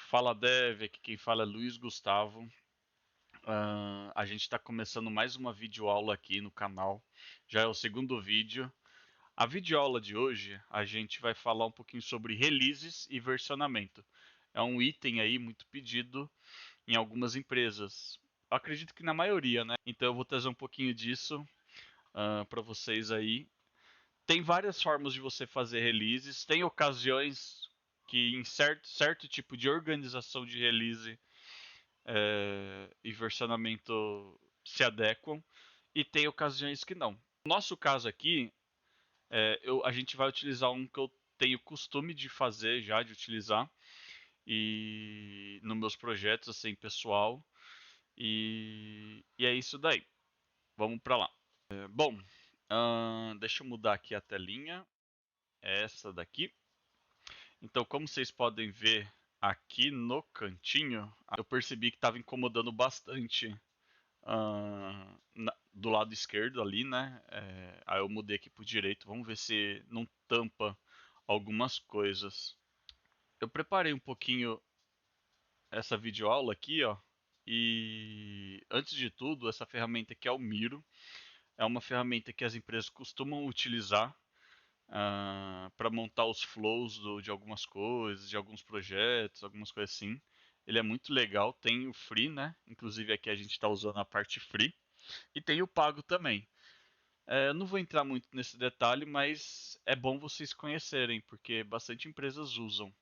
Fala Dev, aqui quem fala é Luiz Gustavo. A gente está começando mais uma videoaula aqui no canal. Já é o segundo vídeo. A videoaula de hoje a gente vai falar um pouquinho sobre releases e versionamento. É um item aí muito pedido em algumas empresas. Eu acredito que na maioria, né? Então eu vou trazer um pouquinho disso para vocês aí. Tem várias formas de você fazer releases. Tem ocasiões que em certo tipo de organização de release e versionamento se adequam, e tem ocasiões que não. No nosso caso aqui, a gente vai utilizar um que eu tenho costume de fazer já, de utilizar, e nos meus projetos, assim, pessoal, e é isso daí. Vamos para lá. Bom, deixa eu mudar aqui a telinha, é essa daqui. Então, como vocês podem ver aqui no cantinho, eu percebi que estava incomodando bastante do lado esquerdo ali, né? Aí eu mudei aqui pro direito. Vamos ver se não tampa algumas coisas. Eu preparei um pouquinho essa videoaula aqui, ó. E antes de tudo, essa ferramenta aqui é o Miro. É uma ferramenta que as empresas costumam utilizar para montar os flows de algumas coisas, de alguns projetos, algumas coisas assim. Ele é muito legal. Tem o free, né? Inclusive aqui a gente está usando a parte free. E tem o pago também. Eu não vou entrar muito nesse detalhe, mas é bom vocês conhecerem, porque bastante empresas usam.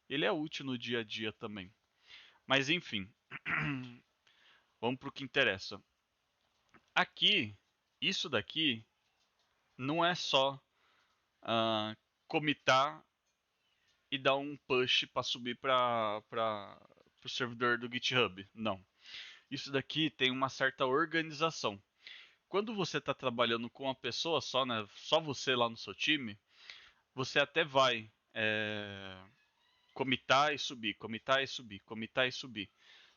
Ele é útil no dia a dia também. Mas enfim, vamos para o que interessa. Aqui, isso daqui não é só comitar e dar um push para subir para o servidor do GitHub. Não. Isso daqui tem uma certa organização. Quando você está trabalhando com uma pessoa só, né, só você lá no seu time, você até vai comitar e subir, comitar e subir, comitar e subir.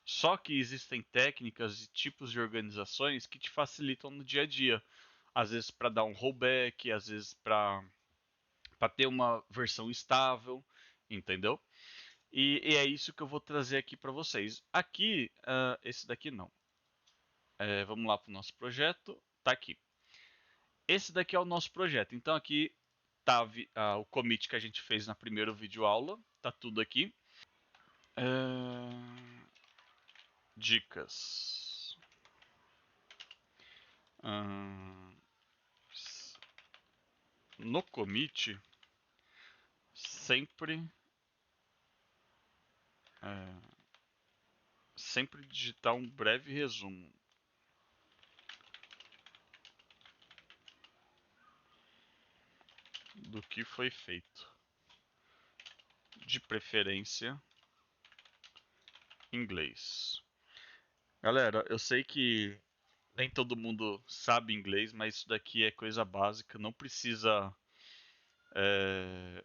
Só que existem técnicas e tipos de organizações que te facilitam no dia a dia. Às vezes para dar um rollback, às vezes para ter uma versão estável, entendeu? E é isso que eu vou trazer aqui para vocês. Aqui, esse daqui não. Vamos lá para o nosso projeto. Tá aqui. Esse daqui é o nosso projeto. Então aqui tá o commit que a gente fez na primeira videoaula. Tá tudo aqui. Dicas. No commit, sempre sempre digitar um breve resumo do que foi feito. De preferência, inglês. Galera, eu sei que nem todo mundo sabe inglês, mas isso daqui é coisa básica. Não precisa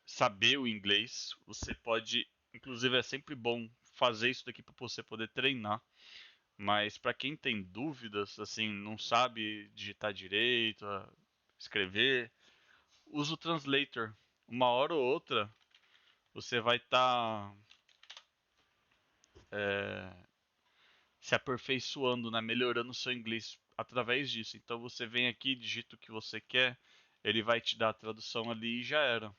saber o inglês. Você pode, inclusive, é sempre bom fazer isso daqui para você poder treinar. Mas para quem tem dúvidas, assim, não sabe digitar direito, escrever, usa o translator. Uma hora ou outra você vai estar se aperfeiçoando, né? Melhorando o seu inglês através disso. Então você vem aqui, digita o que você quer, ele vai te dar a tradução ali e já era.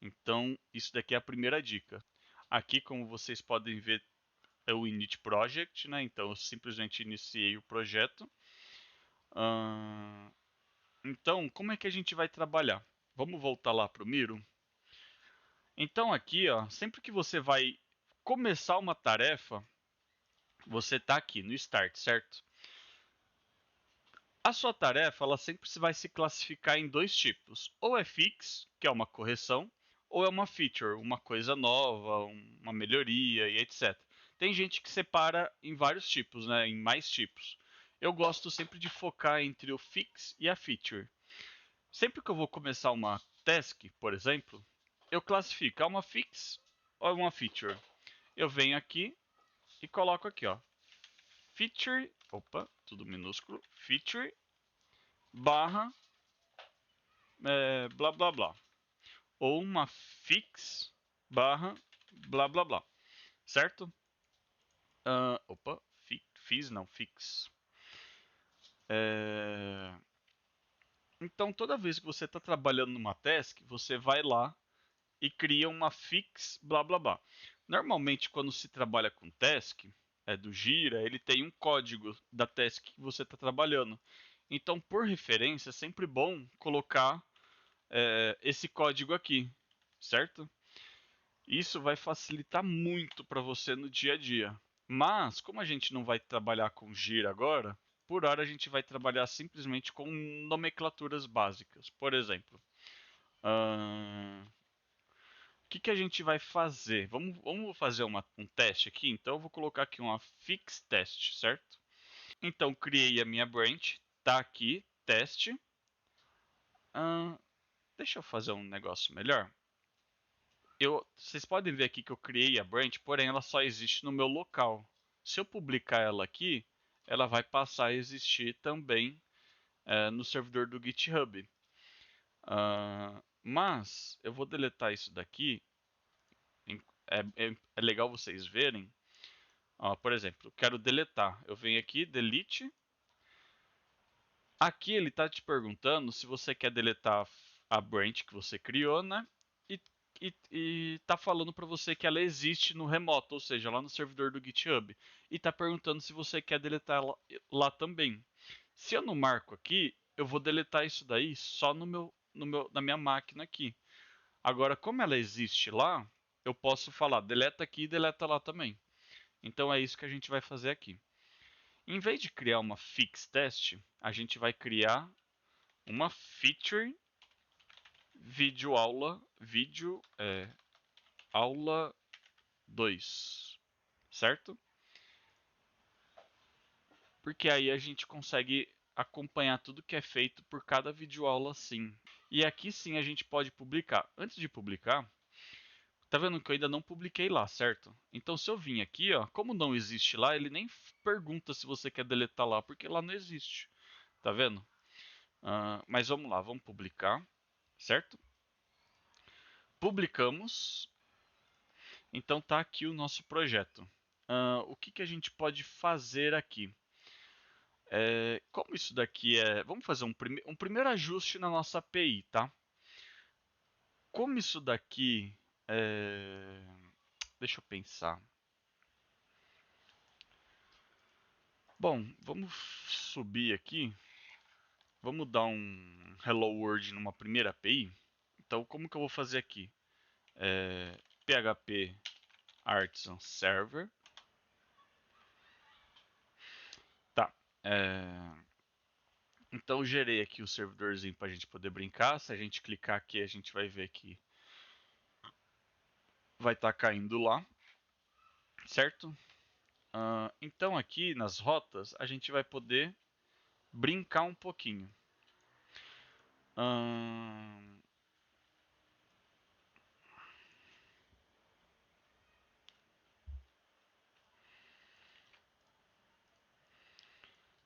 Então isso daqui é a primeira dica. Aqui, como vocês podem ver, é o Init Project, né? Então eu simplesmente iniciei o projeto. Então, como é que a gente vai trabalhar? Vamos voltar lá para o Miro. Então aqui, ó, sempre que você vai começar uma tarefa, você está aqui no Start, certo? A sua tarefa, ela sempre vai se classificar em dois tipos. Ou é fix, que é uma correção, ou é uma feature, uma coisa nova, uma melhoria e etc. Tem gente que separa em vários tipos, né, em mais tipos. Eu gosto sempre de focar entre o fix e a feature. Sempre que eu vou começar uma task, por exemplo, eu classifico é uma fix ou é uma feature. Eu venho aqui e coloco aqui, ó, feature, opa, tudo minúsculo, feature barra blá blá blá, ou uma fix barra blá blá blá. certo? Opa, fiz não, fix. Então, toda vez que você está trabalhando numa task, você vai lá e cria uma fix, blá blá blá. Normalmente, quando se trabalha com task, do Gira, ele tem um código da task que você está trabalhando. Então, por referência, é sempre bom colocar esse código aqui, certo? Isso vai facilitar muito para você no dia a dia. Mas, como a gente não vai trabalhar com Gira agora, por hora a gente vai trabalhar simplesmente com nomenclaturas básicas. Por exemplo, o que a gente vai fazer? Vamos fazer um teste aqui? Então eu vou colocar aqui uma fix test, certo? Então criei a minha branch, tá aqui, teste. Deixa eu fazer um negócio melhor. Vocês podem ver aqui que eu criei a branch, porém ela só existe no meu local. Se eu publicar ela aqui, ela vai passar a existir também no servidor do GitHub. Mas eu vou deletar isso daqui. É legal vocês verem. Por exemplo, quero deletar. Eu venho aqui, delete. Aqui ele está te perguntando se você quer deletar a branch que você criou, né? E tá falando para você que ela existe no remoto, ou seja, lá no servidor do GitHub. E tá perguntando se você quer deletar ela lá também. Se eu não marco aqui, eu vou deletar isso daí só na minha máquina aqui. Agora, como ela existe lá, eu posso falar deleta aqui e deleta lá também. Então é isso que a gente vai fazer aqui. Em vez de criar uma fix test, a gente vai criar uma feature aula 2, certo? Porque aí a gente consegue acompanhar tudo que é feito por cada videoaula sim. E aqui sim a gente pode publicar. Antes de publicar, tá vendo que eu ainda não publiquei lá, certo? Então se eu vim aqui, ó, como não existe lá, ele nem pergunta se você quer deletar lá, porque lá não existe. Tá vendo? Mas vamos lá, vamos publicar, certo? Publicamos. Então tá aqui o nosso projeto. O que a gente pode fazer aqui? Como isso daqui é. Vamos fazer um primeiro ajuste na nossa API, tá? Como isso daqui é. Deixa eu pensar. Bom, vamos subir aqui. Vamos dar um Hello World numa primeira API. Então, como que eu vou fazer aqui? PHP Artisan Server. Tá. Então, gerei aqui o servidorzinho para a gente poder brincar. Se a gente clicar aqui, a gente vai ver que vai estar caindo lá, certo? Então, aqui nas rotas, a gente vai poder brincar um pouquinho.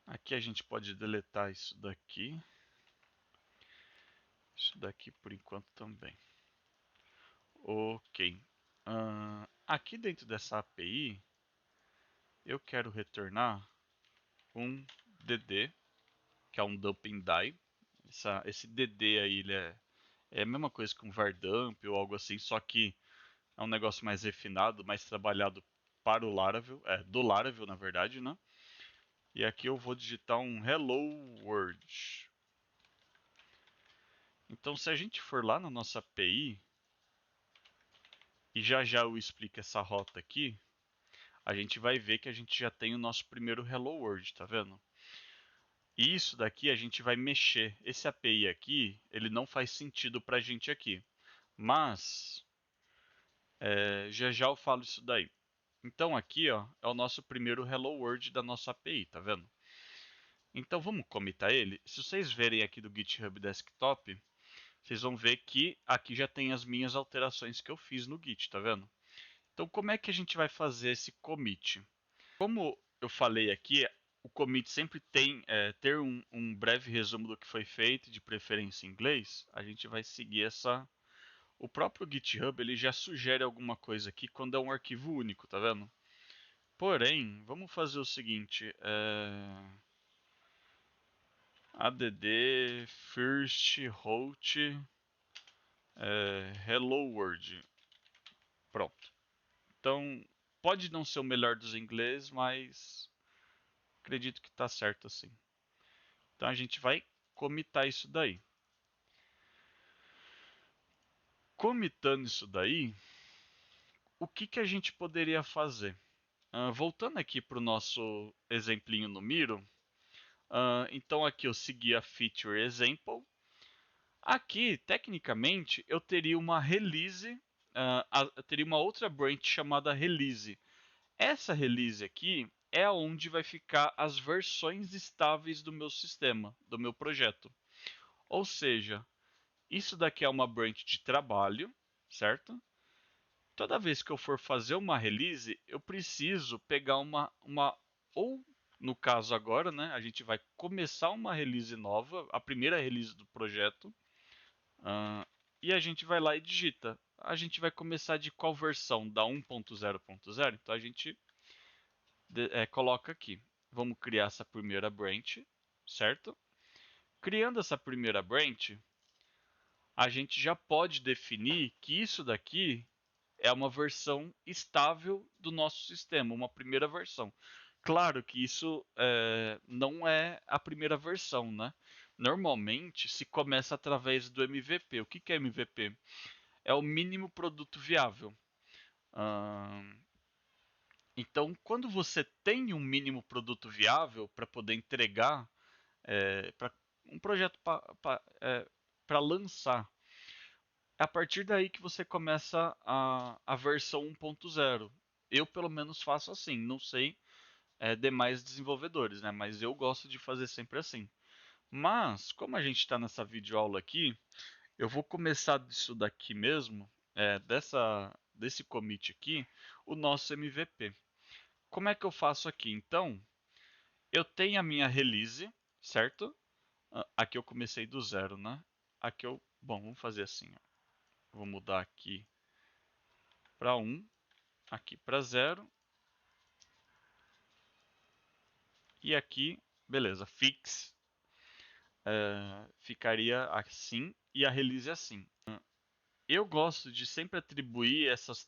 Aqui a gente pode deletar isso daqui. Isso daqui por enquanto também. Ok. Aqui dentro dessa API, eu quero retornar um DD, que é um dump and die. Esse DD aí, ele é a mesma coisa que um vardump ou algo assim, só que é um negócio mais refinado, mais trabalhado para o Laravel, do Laravel na verdade, né? E aqui eu vou digitar um Hello World. Então se a gente for lá na nossa API, e já já eu explico essa rota aqui, a gente vai ver que a gente já tem o nosso primeiro Hello World, tá vendo? E isso daqui a gente vai mexer. Esse API aqui, ele não faz sentido pra gente aqui. Mas, já já eu falo isso daí. Então aqui, ó, é o nosso primeiro Hello World da nossa API, tá vendo? Então vamos comitar ele. Se vocês verem aqui do GitHub Desktop, vocês vão ver que aqui já tem as minhas alterações que eu fiz no Git, tá vendo? Então como é que a gente vai fazer esse commit? Como eu falei aqui, o commit sempre tem ter um breve resumo do que foi feito, de preferência em inglês. A gente vai seguir essa O próprio GitHub ele já sugere alguma coisa aqui quando é um arquivo único, tá vendo? Porém, vamos fazer o seguinte: add first root hello world. Pronto. Então, pode não ser o melhor dos inglês, mas acredito que está certo assim. Então a gente vai comitar isso daí. Comitando isso daí, o que a gente poderia fazer? Voltando aqui para o nosso exemplinho no Miro, então aqui eu segui a feature example. Aqui, tecnicamente, eu teria uma release, eu teria uma outra branch chamada release. Essa release aqui é onde vai ficar as versões estáveis do meu sistema, do meu projeto. Ou seja, isso daqui é uma branch de trabalho, certo? Toda vez que eu for fazer uma release, eu preciso pegar ou no caso agora, né, a gente vai começar uma release nova, a primeira release do projeto, e a gente vai lá e digita. A gente vai começar de qual versão? Da 1.0.0? Então a gente coloca aqui. Vamos criar essa primeira branch, certo? Criando essa primeira branch, a gente já pode definir que isso daqui é uma versão estável do nosso sistema, uma primeira versão. Claro que isso não é a primeira versão, né? Normalmente se começa através do MVP. O que é MVP? É o mínimo produto viável. Então, quando você tem um mínimo produto viável para poder entregar para um projeto para lançar, é a partir daí que você começa a versão 1.0. Eu, pelo menos, faço assim. Não sei demais desenvolvedores, né? Mas eu gosto de fazer sempre assim. Mas, como a gente está nessa videoaula aqui, eu vou começar disso daqui mesmo, desse commit aqui, o nosso MVP. Como é que eu faço aqui? Então, eu tenho a minha release, certo? Aqui eu comecei do zero, né? Bom, vamos fazer assim. Ó. Vou mudar aqui para 1, aqui para 0 e aqui, beleza, fix ficaria assim e a release assim. Eu gosto de sempre atribuir esses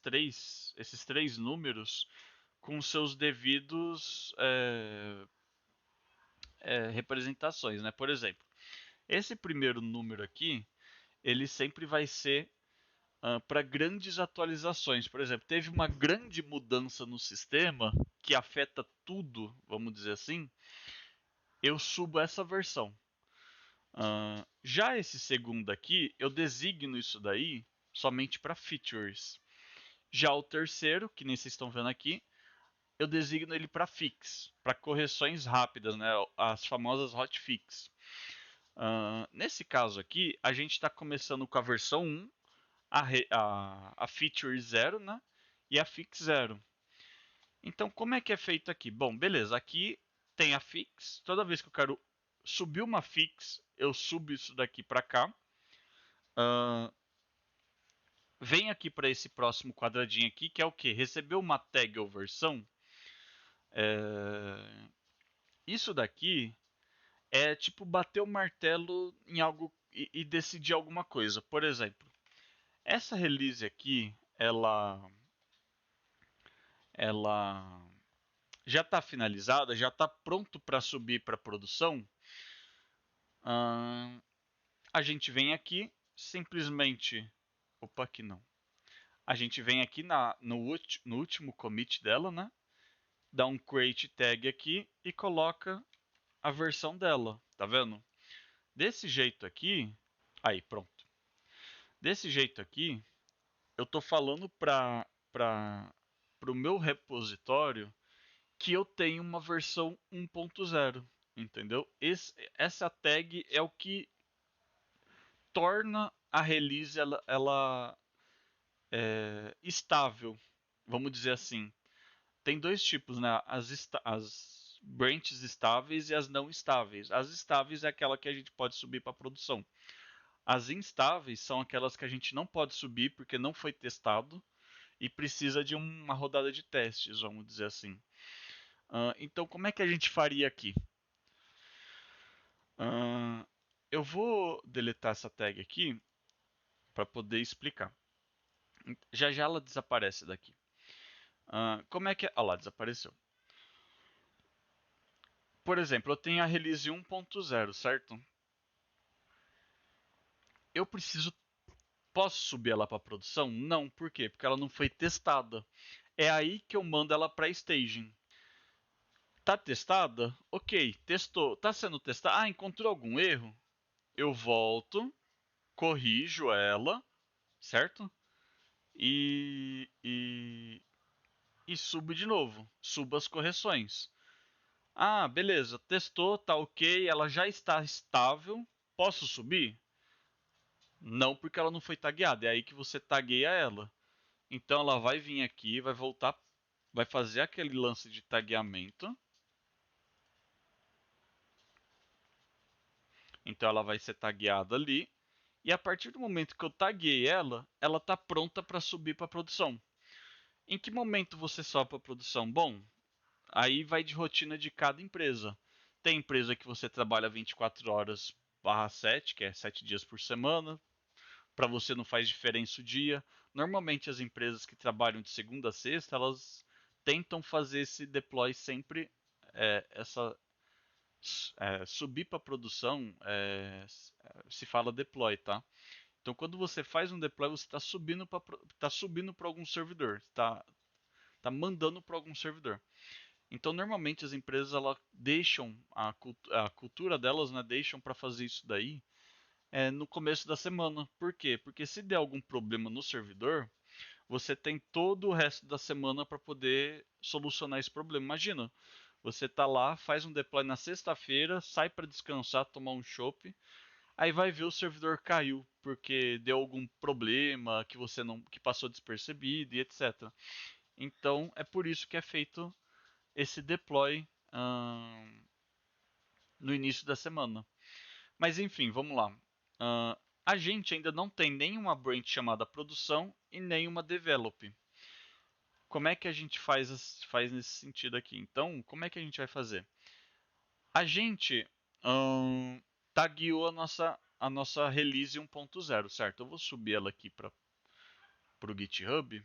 três números com seus devidos representações, né? Por exemplo, esse primeiro número aqui, ele sempre vai ser para grandes atualizações. Por exemplo, teve uma grande mudança no sistema que afeta tudo, vamos dizer assim, eu subo essa versão. Já esse segundo aqui, eu designo isso daí somente para features. Já o terceiro, que nem vocês estão vendo aqui, eu designo ele para fix, para correções rápidas, né? As famosas hotfix. Nesse caso aqui, a gente está começando com a versão 1, a feature 0, né? E a fix 0. Então, como é que é feito aqui? Bom, beleza, aqui tem a fix. Toda vez que eu quero subir uma fix, eu subo isso daqui para cá. Vem aqui para esse próximo quadradinho aqui, que é o que? Recebeu uma tag ou versão. Isso daqui é tipo bater o martelo em algo e decidir alguma coisa. Por exemplo, essa release aqui, ela já está finalizada, já está pronto para subir para produção. A gente vem aqui, simplesmente, opa, aqui não. A gente vem aqui no último commit dela, né? Dá um create tag aqui e coloca a versão dela, tá vendo? Desse jeito aqui, aí pronto. Desse jeito aqui, eu tô falando para o meu repositório que eu tenho uma versão 1.0, entendeu? Essa tag é o que torna a release ela estável, vamos dizer assim. Tem dois tipos, né? As branches estáveis e as não estáveis. As estáveis é aquela que a gente pode subir para produção. As instáveis são aquelas que a gente não pode subir porque não foi testado e precisa de uma rodada de testes, vamos dizer assim. Então, como é que a gente faria aqui? Eu vou deletar essa tag aqui para poder explicar. Já já ela desaparece daqui. Como é que é? Ah lá, desapareceu. Por exemplo, eu tenho a release 1.0, certo? Eu preciso. Posso subir ela para produção? Não, por quê? Porque ela não foi testada. É aí que eu mando ela para staging. Tá testada? Ok, testou. Tá sendo testada? Ah, encontrou algum erro? Eu volto, corrijo ela, certo? E subo de novo. Subo as correções. Ah, beleza. Testou, tá ok. Ela já está estável. Posso subir? Não, porque ela não foi tagueada. É aí que você tagueia ela. Então ela vai vir aqui, vai voltar, vai fazer aquele lance de tagueamento. Então ela vai ser tagueada ali. E a partir do momento que eu taguei ela, ela está pronta para subir para produção. Em que momento você sobe para produção? Bom, aí vai de rotina de cada empresa. Tem empresa que você trabalha 24 horas barra 7, que é 7 dias por semana. Para você não faz diferença o dia. Normalmente as empresas que trabalham de segunda a sexta, elas tentam fazer esse deploy sempre, essa subir para produção, se fala deploy, tá? Então quando você faz um deploy, você está subindo para algum servidor, tá mandando para algum servidor. Então normalmente as empresas ela deixam a cultura delas, né, deixam para fazer isso daí no começo da semana. Por quê? Porque se der algum problema no servidor, você tem todo o resto da semana para poder solucionar esse problema. Imagina, você tá lá, faz um deploy na sexta-feira, sai para descansar, tomar um chopp, aí vai ver o servidor caiu porque deu algum problema que você não, que passou despercebido e etc. Então é por isso que é feito esse deploy no início da semana. Mas enfim, vamos lá. A gente ainda não tem nenhuma branch chamada produção e nenhuma develop. Como é que a gente faz nesse sentido aqui? Então, como é que a gente vai fazer? A gente tagueou a nossa release 1.0, certo? Eu vou subir ela aqui para o GitHub.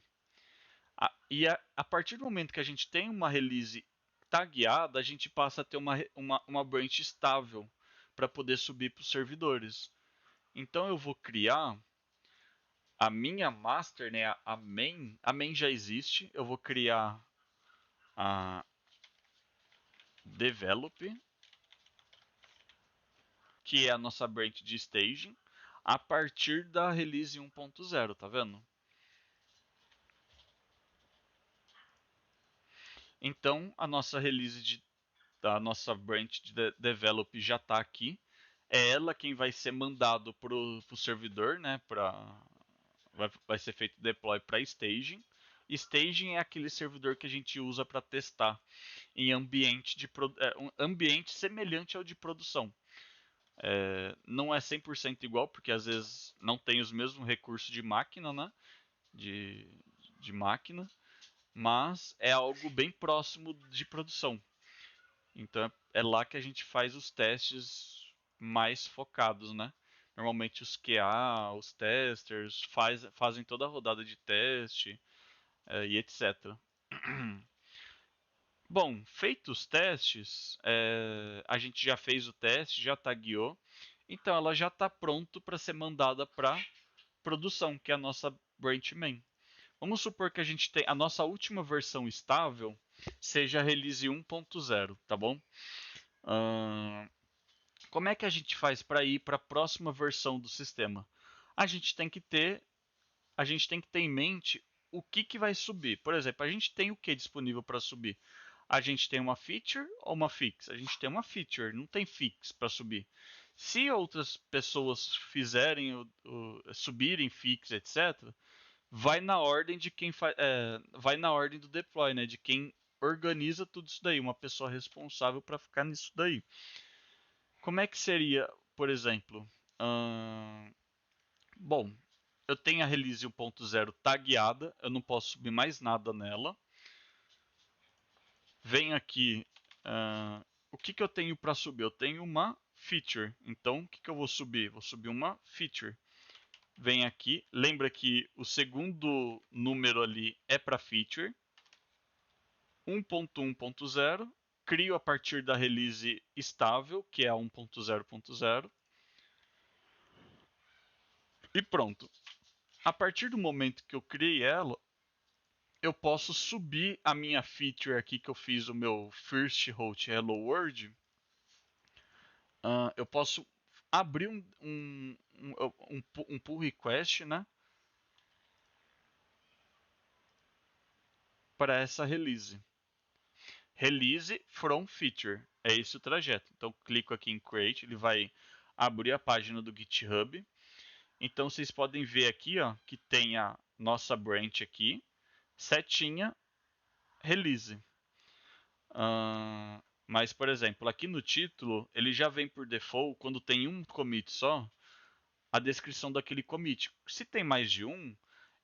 E a partir do momento que a gente tem uma release tagueada, a gente passa a ter uma branch estável para poder subir para os servidores. Então eu vou criar a minha master, né, a main. A main já existe. Eu vou criar a develop, que é a nossa branch de staging, a partir da release 1.0, tá vendo? Então a nossa da nossa branch de develop já está aqui. É ela quem vai ser mandado para o servidor, né? Vai ser feito deploy para staging. Staging é aquele servidor que a gente usa para testar em um ambiente semelhante ao de produção. Não é 100% igual, porque às vezes não tem os mesmos recursos de máquina, né? De, de máquina, mas é algo bem próximo de produção. Então é lá que a gente faz os testes mais focados, né? Normalmente os QA, os testers fazem toda a rodada de teste e etc. Bom, feitos os testes, a gente já fez o teste, já tagueou, então ela já está pronto para ser mandada para produção, que é a nossa branch main. Vamos supor que a gente tem a nossa última versão estável seja a release 1.0, tá bom? Como é que a gente faz para ir para a próxima versão do sistema? A gente tem que ter, a gente tem que ter em mente o que vai subir. Por exemplo, a gente tem o que disponível para subir? A gente tem uma feature ou uma fix? A gente tem uma feature, não tem fix para subir. Se outras pessoas subirem fix, etc., vai na ordem de vai na ordem do deploy, né? De quem organiza tudo isso daí, uma pessoa responsável para ficar nisso daí. Como é que seria, por exemplo? Bom, eu tenho a release 1.0 tagueada, eu não posso subir mais nada nela. Venho aqui, o que eu tenho para subir? Eu tenho uma feature, então o que eu vou subir? Vou subir uma feature. Vem aqui, lembra que o segundo número ali é para feature, 1.1.0, crio a partir da release estável, que é a 1.0.0, e pronto. A partir do momento que eu criei ela, eu posso subir a minha feature aqui que eu fiz o meu first host hello world. Eu posso abrir um pull request, né, para essa release. Release from feature. É esse o trajeto. Então, clico aqui em create, ele vai abrir a página do GitHub. Então, vocês podem ver aqui, ó, que tem a nossa branch aqui, setinha, release. Mas, por exemplo, aqui no título, ele já vem por default, quando tem um commit só, a descrição daquele commit. Se tem mais de um,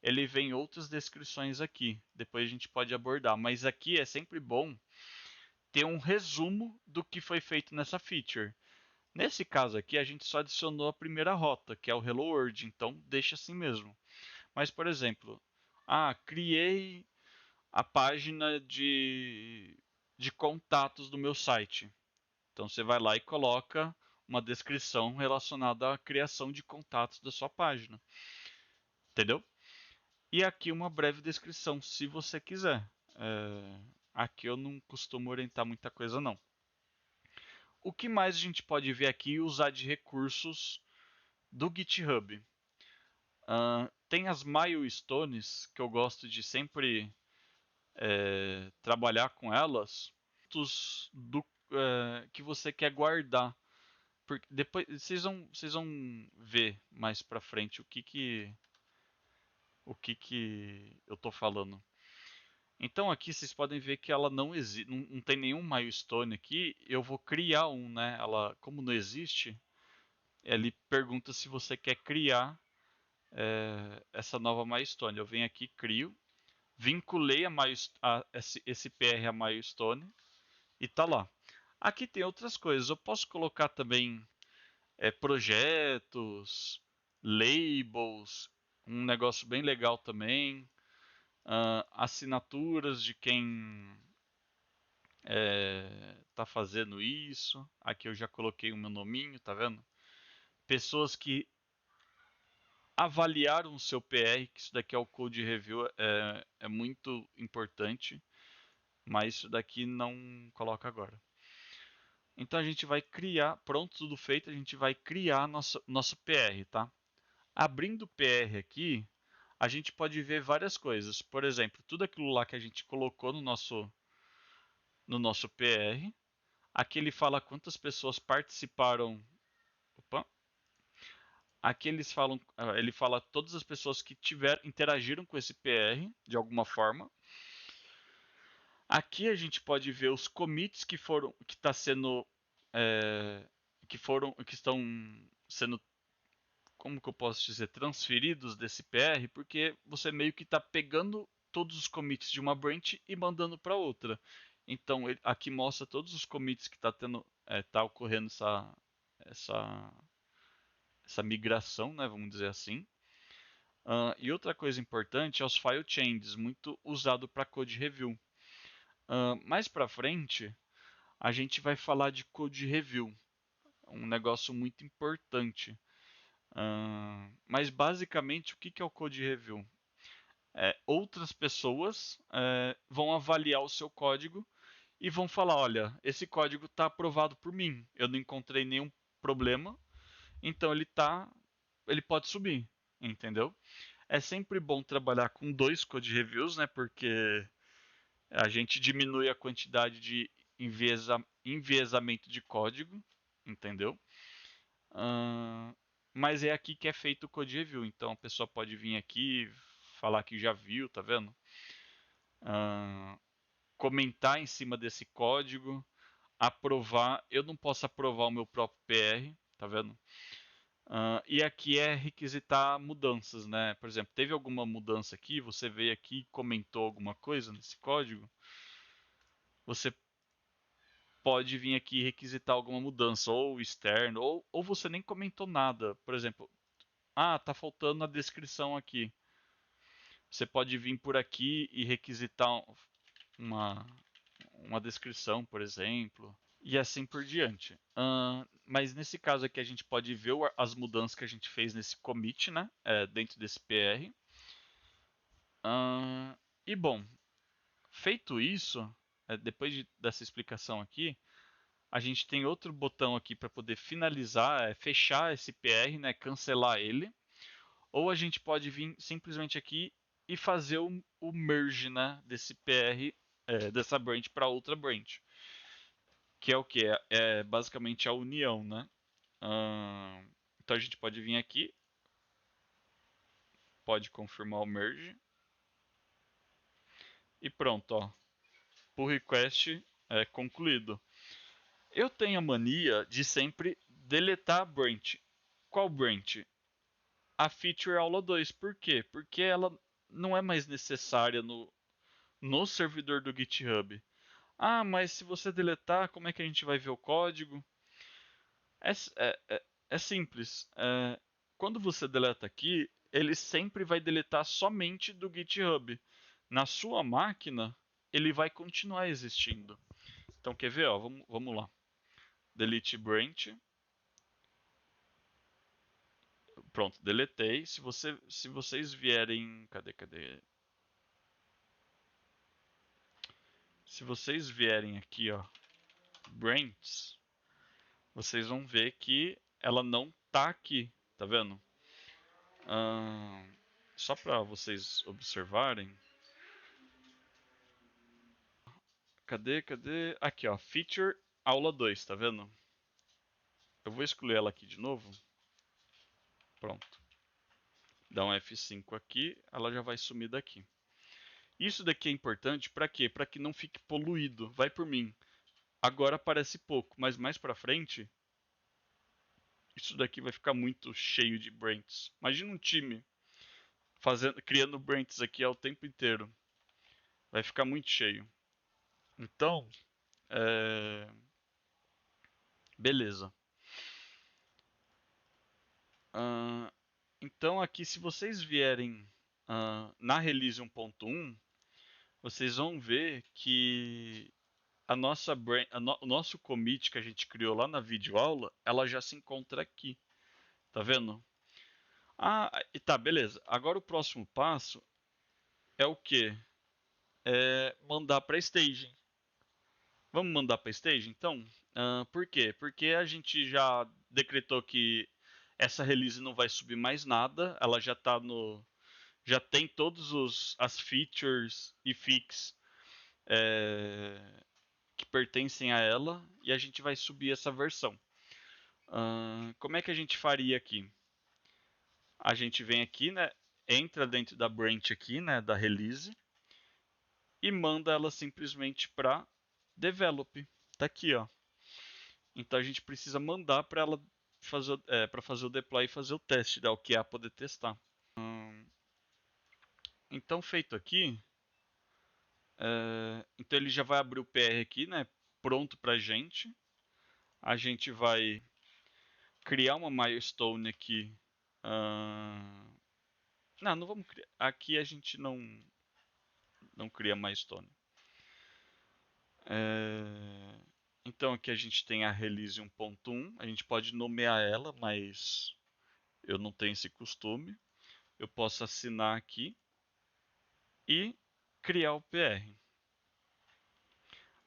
ele vem outras descrições aqui. Depois a gente pode abordar. Mas aqui é sempre bom ter um resumo do que foi feito nessa feature. Nesse caso aqui, a gente só adicionou a primeira rota, que é o Hello World, então deixa assim mesmo. Mas, por exemplo, criei a página de contatos do meu site. Então você vai lá e coloca uma descrição relacionada à criação de contatos da sua página. Entendeu? E aqui uma breve descrição, se você quiser. Aqui eu não costumo orientar muita coisa não. O que mais a gente pode ver aqui e usar de recursos do GitHub? Tem as milestones, que eu gosto de sempre trabalhar com elas, que você quer guardar. Porque depois vocês vão ver mais pra frente o que eu tô falando. Então aqui vocês podem ver que ela não existe, não tem nenhum milestone aqui. Eu vou criar um, né? Ela, como não existe, ele pergunta se você quer criar essa nova milestone. Eu venho aqui, crio, vinculei esse PR a milestone e tá lá. Aqui tem outras coisas. Eu posso colocar também projetos, labels, um negócio bem legal também. Assinaturas de quem tá fazendo isso. Aqui eu já coloquei o meu nominho, tá vendo? Pessoas que avaliaram o seu PR, que isso daqui é o code review, é muito importante, mas isso daqui não coloca agora. Então a gente vai criar, pronto, tudo feito, a gente vai criar nosso PR, tá? Abrindo o PR aqui, a gente pode ver várias coisas. Por exemplo, tudo aquilo lá que a gente colocou no nosso PR. Aqui ele fala quantas pessoas participaram. Opa. Aqui ele fala todas as pessoas que interagiram com esse PR de alguma forma. Aqui a gente pode ver os commits que está sendo, que estão sendo, como que eu posso dizer, transferidos desse PR, porque você meio que está pegando todos os commits de uma branch e mandando para outra. Então aqui mostra todos os commits que tá ocorrendo essa, essa migração, né, vamos dizer assim. E outra coisa importante é os file changes, muito usado para code review. Mais para frente, a gente vai falar de code review, um negócio muito importante. Mas basicamente, o que é o code review? Outras pessoas vão avaliar o seu código e vão falar: olha, esse código está aprovado por mim, eu não encontrei nenhum problema, então ele pode subir, entendeu? É sempre bom trabalhar com dois code reviews, né? Porque a gente diminui a quantidade de enviesamento de código, entendeu? Mas é aqui que é feito o code review, então a pessoa pode vir aqui falar que já viu, tá vendo? Comentar em cima desse código, aprovar. Eu não posso aprovar o meu próprio PR, tá vendo? E aqui é requisitar mudanças, né? Por exemplo, teve alguma mudança aqui, você veio aqui e comentou alguma coisa nesse código, você pode vir aqui e requisitar alguma mudança, ou externo, ou você nem comentou nada. Por exemplo, tá faltando a descrição aqui. Você pode vir por aqui e requisitar uma, uma descrição, por exemplo, e assim por diante. Mas nesse caso aqui a gente pode ver as mudanças que a gente fez nesse commit, né, dentro desse PR. E bom, feito isso, depois dessa explicação aqui, a gente tem outro botão aqui para poder finalizar, fechar esse PR, né, cancelar ele. Ou a gente pode vir simplesmente aqui e fazer o merge, né, desse PR, dessa branch para outra branch. Que é o que? É basicamente a união, né? Então a gente pode vir aqui, pode confirmar o merge. E pronto, ó. Pull request concluído. Eu tenho a mania de sempre deletar a branch. Qual branch? A feature aula 2. Por quê? Porque ela não é mais necessária no servidor do GitHub. Mas se você deletar, como é que a gente vai ver o código? É simples. Quando você deleta aqui, ele sempre vai deletar somente do GitHub. Na sua máquina, ele vai continuar existindo. Então, quer ver? Ó, vamos lá. Delete branch. Pronto, deletei. Se vocês vierem. Cadê? Se vocês vierem aqui, ó, branches, vocês vão ver que ela não tá aqui, tá vendo? Só para vocês observarem. Cadê? Aqui, ó, feature aula 2, tá vendo? Eu vou excluir ela aqui de novo. Pronto. Dá um F5 aqui, ela já vai sumir daqui. Isso daqui é importante para quê? Para que não fique poluído. Vai por mim. Agora parece pouco, mas mais para frente isso daqui vai ficar muito cheio de branches. Imagina um time criando branches aqui ao tempo inteiro. Vai ficar muito cheio. Então, beleza. Então aqui, se vocês vierem na release 1.1, vocês vão ver que o nosso commit que a gente criou lá na videoaula, ela já se encontra aqui. Tá vendo? E tá, beleza. Agora o próximo passo é o quê? É mandar para staging. Vamos mandar para staging, então? Por quê? Porque a gente já decretou que essa release não vai subir mais nada. Ela já tá no, já tem todas as features e fix que pertencem a ela e a gente vai subir essa versão. Como é que a gente faria aqui? A gente vem aqui, né, entra dentro da branch aqui, né, da release e manda ela simplesmente para develop. Tá aqui, ó. Então a gente precisa mandar para ela fazer o deploy e fazer o teste, né, o QA poder testar. Então feito aqui, então ele já vai abrir o PR aqui, né, pronto para a gente. A gente vai criar uma milestone aqui. Não vamos criar. Aqui a gente não cria milestone. Então aqui a gente tem a release 1.1. A gente pode nomear ela, mas eu não tenho esse costume. Eu posso assinar aqui e criar o PR.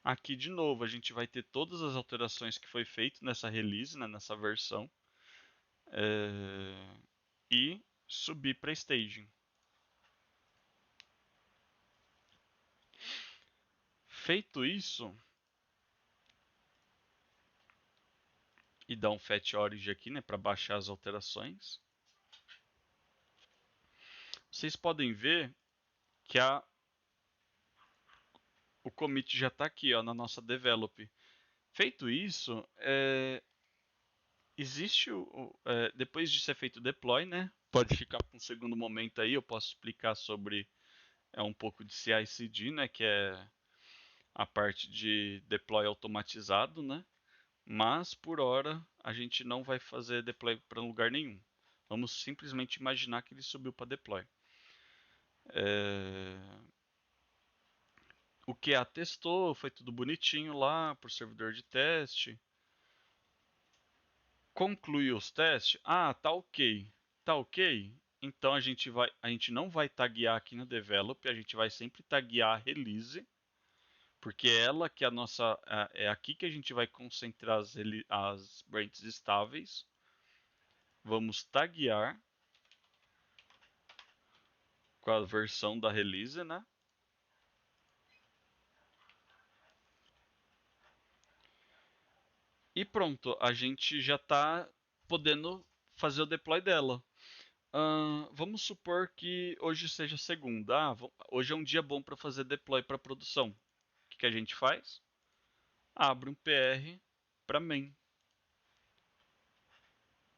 Aqui de novo a gente vai ter todas as alterações que foi feito nessa release, né, nessa versão, e subir para staging. Feito isso, e dar um fetch origin aqui, né, para baixar as alterações, vocês podem ver que o commit já está aqui, ó, na nossa develop. Feito isso, existe depois de ser feito o deploy, né? Pode ficar para um segundo momento aí, eu posso explicar sobre um pouco de CI/CD, né? Que é a parte de deploy automatizado, né? Mas por hora a gente não vai fazer deploy para lugar nenhum. Vamos simplesmente imaginar que ele subiu para deploy. O QA testou, foi tudo bonitinho lá por servidor de teste. Concluiu os testes. Ah, tá ok. Tá ok? Então a gente não vai taguear aqui no develop, a gente vai sempre taguear a release, porque ela que é a nossa é aqui que a gente vai concentrar as branches estáveis. Vamos taguear com a versão da release, né? E pronto, a gente já está podendo fazer o deploy dela. Vamos supor que hoje seja segunda. Hoje é um dia bom para fazer deploy para produção. O que a gente faz? Abre um PR para main.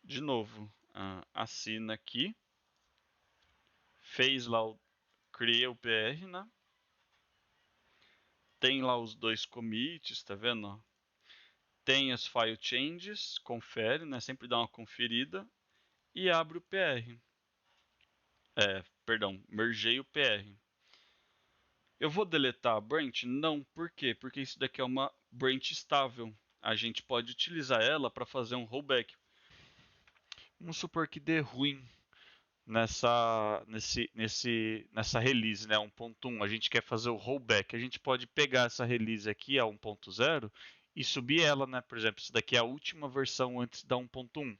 De novo, assina aqui. Fez lá, cria o PR, né? Tem lá os dois commits, tá vendo? Tem as file changes, confere, né? Sempre dá uma conferida. E abre o PR. Perdão, mergei o PR. Eu vou deletar a branch? Não, por quê? Porque isso daqui é uma branch estável. A gente pode utilizar ela para fazer um rollback. Vamos supor que dê ruim nessa release, né, 1.1. A gente quer fazer o rollback. A gente pode pegar essa release aqui, a 1.0, e subir ela, né? Por exemplo, isso daqui é a última versão antes da 1.1.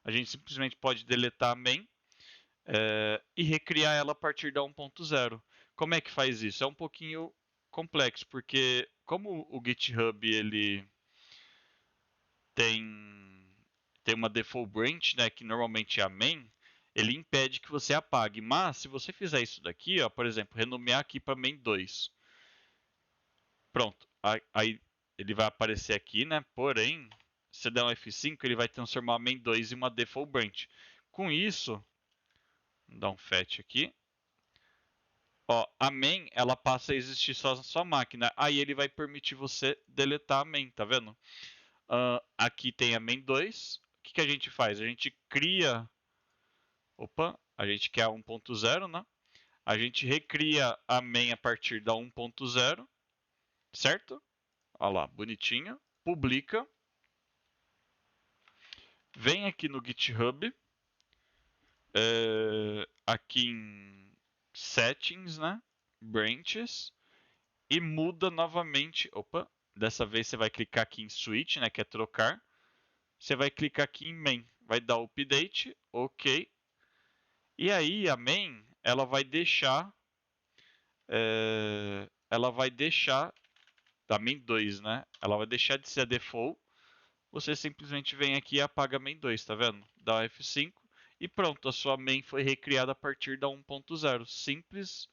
A gente simplesmente pode deletar a main e recriar ela a partir da 1.0. Como é que faz isso? É um pouquinho complexo, porque como o GitHub ele tem uma default branch, né, que normalmente é a main, ele impede que você apague. Mas se você fizer isso daqui, ó, por exemplo, renomear aqui para main 2, pronto, aí ele vai aparecer aqui, né? Porém, se der um F5, ele vai transformar a main 2 em uma default branch. Com isso, vou dar um fetch aqui. Ó, a main, ela passa a existir só na sua máquina. Aí ele vai permitir você deletar a main, tá vendo? Aqui tem a main 2. O que a gente faz? A gente cria. Opa, a gente quer a 1.0, né? A gente recria a main a partir da 1.0, certo? Olha lá, bonitinho. Publica. Vem aqui no GitHub. Aqui em Settings, né? Branches. E muda novamente. Opa, dessa vez você vai clicar aqui em Switch, né? Que é trocar. Você vai clicar aqui em Main. Vai dar o update. Ok. E aí a main, ela vai deixar. Ela vai deixar. Da main 2, né? Ela vai deixar de ser a default. Você simplesmente vem aqui e apaga a main 2, tá vendo? Dá o F5 e pronto, a sua main foi recriada a partir da 1.0. Simples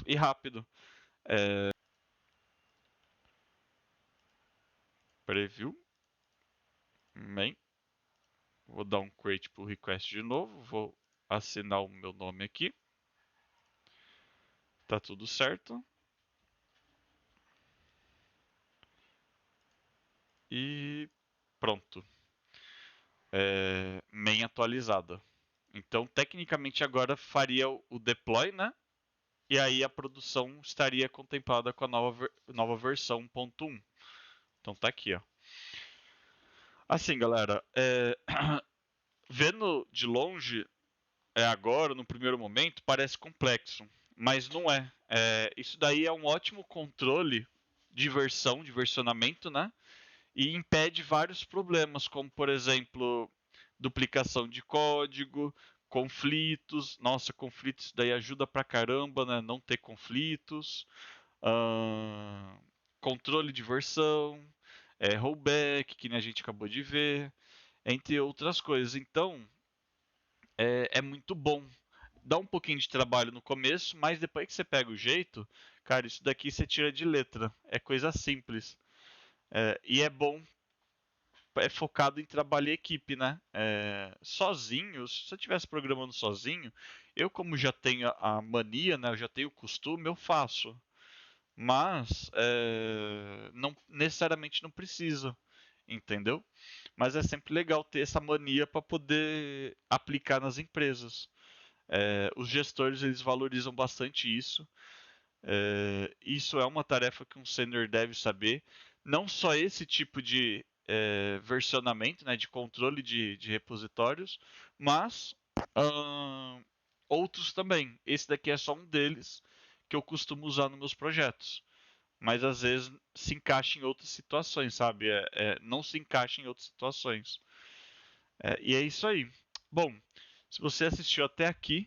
e rápido. Preview. Main. Vou dar um create pull request de novo. Vou assinar o meu nome aqui. Tá tudo certo. E pronto. Main atualizada. Então, tecnicamente, agora faria o deploy, né? E aí a produção estaria contemplada com a nova versão 1.1. Então tá aqui, ó. Assim, galera, vendo de longe, agora, no primeiro momento, parece complexo, mas não é. Isso daí é um ótimo controle de versão, de versionamento, né? E impede vários problemas, como por exemplo, duplicação de código, conflitos. Nossa, conflitos daí ajuda pra caramba, né? Não ter conflitos. Controle de versão, rollback, que nem a gente acabou de ver, entre outras coisas. Então, é muito bom. Dá um pouquinho de trabalho no começo, mas depois que você pega o jeito, cara, isso daqui você tira de letra. É coisa simples. E é bom. é focado em trabalho em equipe, né? Sozinho, se eu estivesse programando sozinho, eu como já tenho a mania, né? Eu já tenho o costume, eu faço. Mas não necessariamente não precisa, entendeu? Mas é sempre legal ter essa mania para poder aplicar nas empresas. Os gestores eles valorizam bastante isso. Isso é uma tarefa que um senior deve saber. Não só esse tipo de versionamento, né, de controle de repositórios, mas ahn, outros também. Esse daqui é só um deles que eu costumo usar nos meus projetos. Mas às vezes se encaixa em outras situações, sabe? Não se encaixa em outras situações. E é isso aí. Bom, se você assistiu até aqui,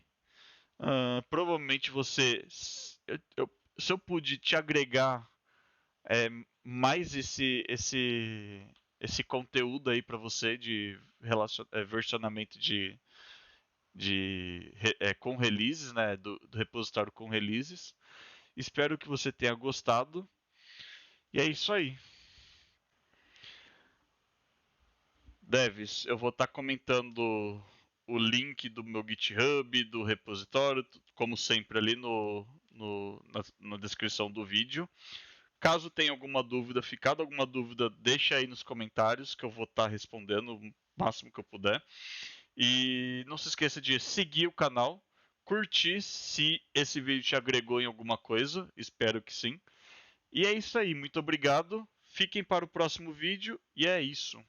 provavelmente você. Se eu pude te agregar mais esse conteúdo aí para você de versionamento com releases, né, do repositório com releases. Espero que você tenha gostado. E é isso aí. Devs, eu vou estar comentando o link do meu GitHub, do repositório, como sempre ali na descrição do vídeo. Caso tenha alguma dúvida, ficado alguma dúvida, deixa aí nos comentários que eu vou estar respondendo o máximo que eu puder. E não se esqueça de seguir o canal, curtir se esse vídeo te agregou em alguma coisa, espero que sim. E é isso aí, muito obrigado. Fiquem para o próximo vídeo e é isso.